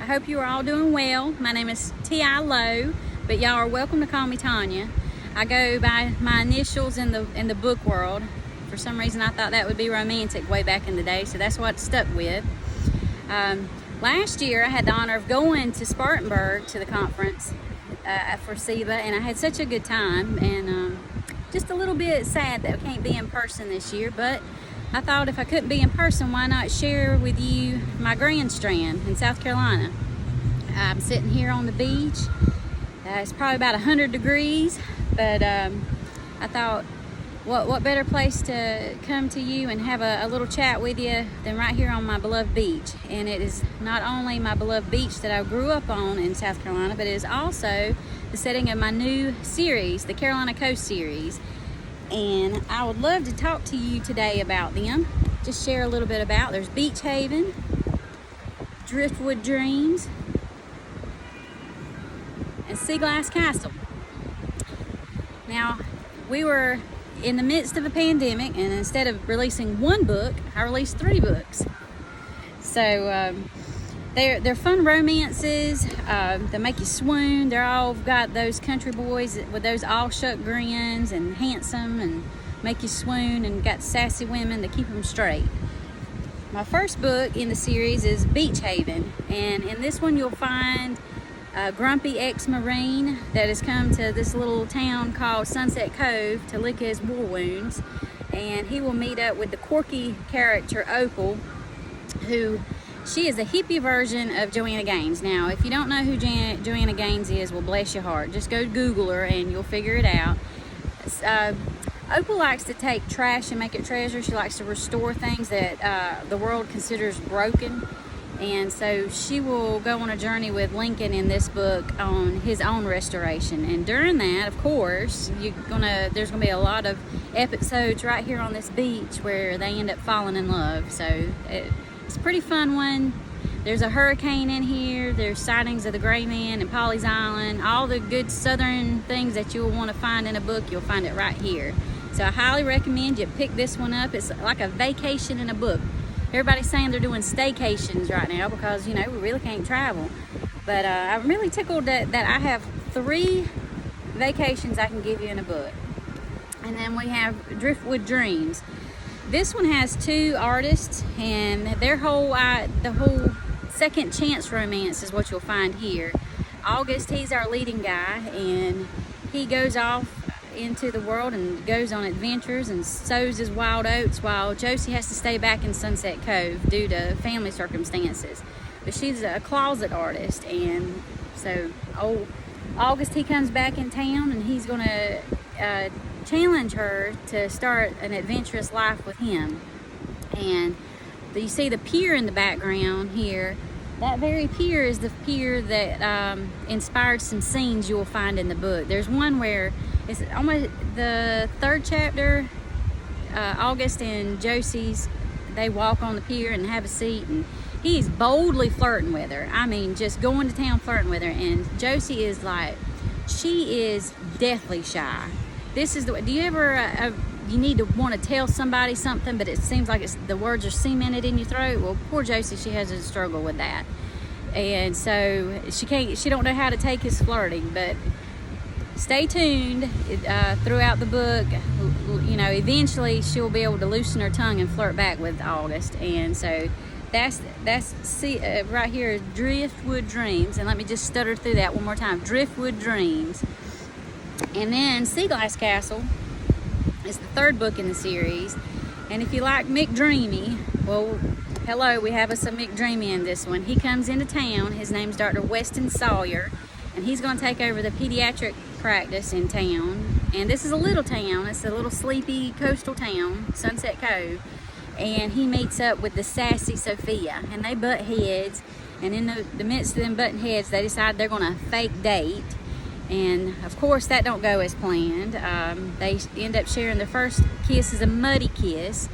I hope you are all doing well. My name is T.I. Lowe, but y'all are welcome to call me Tanya. I go by my initials in the book world. For some reason, I thought that would be romantic way back in the day, so that's what it stuck with. Last year, I had the honor of going to Spartanburg to the conference for SIVA, and I had such a good time, and just a little bit sad that I can't be in person this year, but I thought if I couldn't be in person, why not share with you my Grand Strand in South Carolina. I'm sitting here on the beach. It's probably about 100 degrees, but I thought, what better place to come to you and have a little chat with you than right here on my beloved beach. And it is not only my beloved beach that I grew up on in South Carolina, but it is also the setting of my new series, the Carolina Coast series. And I would love to talk to you today about them. Just share a little bit about. There's Beach Haven, Driftwood Dreams, and Sea Glass Castle. Now, we were in the midst of a pandemic, and instead of releasing one book, I released 3 books. So they're fun romances. They make you swoon. They're all got those country boys with those all-shuck grins and handsome and make you swoon, and got sassy women to keep them straight. My first book in the series is Beach Haven, and in this one you'll find a grumpy ex-Marine that has come to this little town called Sunset Cove to lick his war wounds, and he will meet up with the quirky character Opal, who she is a hippie version of Joanna Gaines. Now, if you don't know who Joanna Gaines is, well, bless your heart. Just go Google her and you'll figure it out. Opal likes to take trash and make it treasure. She likes to restore things that the world considers broken. And so she will go on a journey with Lincoln in this book on his own restoration. And during that, of course, there's gonna be a lot of episodes right here on this beach where they end up falling in love. So it's a pretty fun one. There's a hurricane in here. There's sightings of the Gray Man and Polly's Island. All the good southern things that you'll want to find in a book, you'll find it right here. So I highly recommend you pick this one up. It's like a vacation in a book. Everybody's saying they're doing staycations right now because, we really can't travel. But I'm really tickled that I have 3 vacations I can give you in a book. And then we have Driftwood Dreams. This one has 2 artists, and the whole second chance romance is what you'll find here. August, he's our leading guy, and he goes off into the world and goes on adventures and sows his wild oats, while Josie has to stay back in Sunset Cove due to family circumstances. But she's a closet artist, and so August, he comes back in town, and he's going to challenge her to start an adventurous life with him. And you see the pier in the background here. That very pier is the pier that inspired some scenes you will find in the book. There's one where it's almost the 3rd chapter. August and Josie's, they walk on the pier and have a seat, and he's boldly flirting with her. I mean, just going to town flirting with her. And Josie is like, she is deathly shy. This is do you ever you need to want to tell somebody something, but it seems like the words are cemented in your throat? Well, poor Josie, she has a struggle with that, and so she don't know how to take his flirting. But stay tuned throughout the book. Eventually she'll be able to loosen her tongue and flirt back with August. And so that's right here is Driftwood Dreams. And let me just stutter through that one more time. Driftwood Dreams. And then Sea Glass Castle is the 3rd book in the series. And if you like McDreamy, well, hello, we have us a McDreamy in this one. He comes into town. His name's Dr. Weston Sawyer, and he's going to take over the pediatric practice in town. And this is a little town. It's a little sleepy coastal town, Sunset Cove. And he meets up with the sassy Sophia, and they butt heads. And in the midst of them butting heads, they decide they're going to fake date. And of course that don't go as planned. They end up sharing their first kiss as a muddy kiss,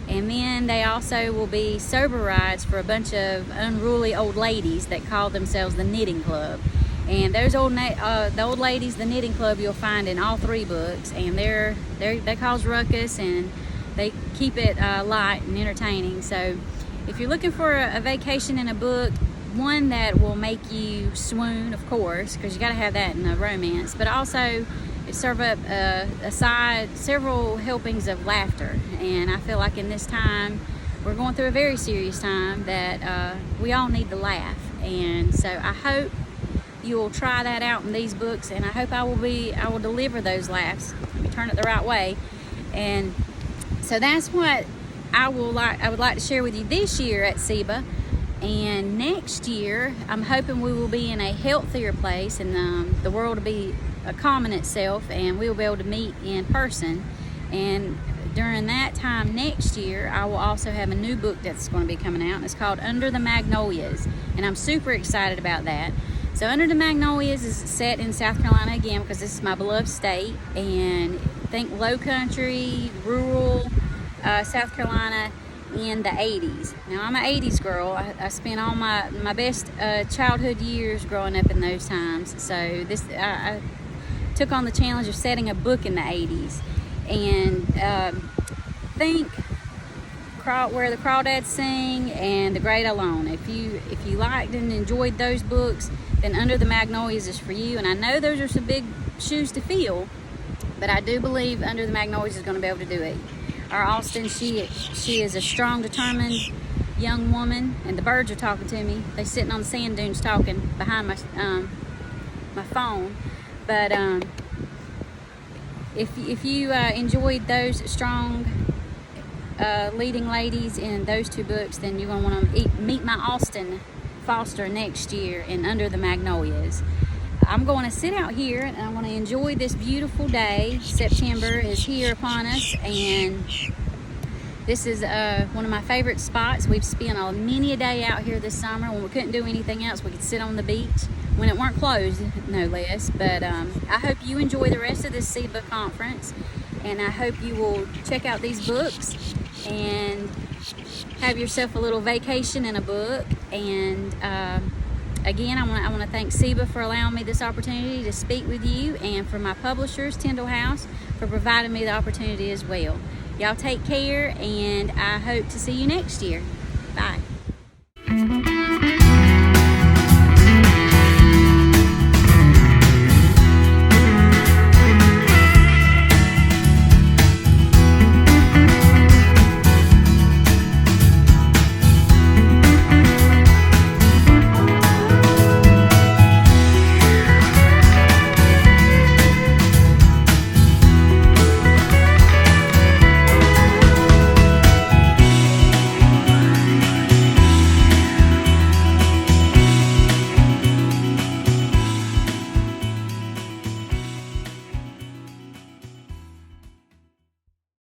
and then they also will be sober rides for a bunch of unruly old ladies that call themselves the Knitting Club. And those the old ladies, the Knitting Club, you'll find in all 3 books, and they cause ruckus, and they keep it light and entertaining. So if you're looking for a vacation in a book, one that will make you swoon, of course, because you got to have that in a romance, but also serve up aside several helpings of laughter. And I feel like in this time, we're going through a very serious time, that we all need to laugh. And so I hope you will try that out in these books, and I hope I will deliver those laughs. Let me turn it the right way. And so that's what I would like to share with you this year at SEBA. And next year, I'm hoping we will be in a healthier place, and the world will be calming itself, and we will be able to meet in person. And during that time next year, I will also have a new book that's going to be coming out, and it's called Under the Magnolias, and I'm super excited about that. So Under the Magnolias is set in South Carolina again, because this is my beloved state, and think low country, rural South Carolina in the 80s. Now, I'm an 80s girl. I spent all my best childhood years growing up in those times. So I took on the challenge of setting a book in the 80s. And think Where the Crawdads Sing and The Great Alone. If you liked and enjoyed those books, then Under the Magnolias is for you. And I know those are some big shoes to fill, but I do believe Under the Magnolias is going to be able to do it. Our Austin, she is a strong, determined young woman, and the birds are talking to me. They're sitting on the sand dunes talking behind my phone. But if you enjoyed those strong leading ladies in those two books, then you're going to want to meet my Austin Foster next year in Under the Magnolias. I'm going to sit out here and I'm going to enjoy this beautiful day. September is here upon us, and this is one of my favorite spots. We've spent many a day out here this summer when we couldn't do anything else. We could sit on the beach when it weren't closed, no less. But I hope you enjoy the rest of this SEBA conference, and I hope you will check out these books and have yourself a little vacation in a book. And again, I want to thank SEBA for allowing me this opportunity to speak with you, and for my publishers, Tyndall House, for providing me the opportunity as well. Y'all take care, and I hope to see you next year. Bye.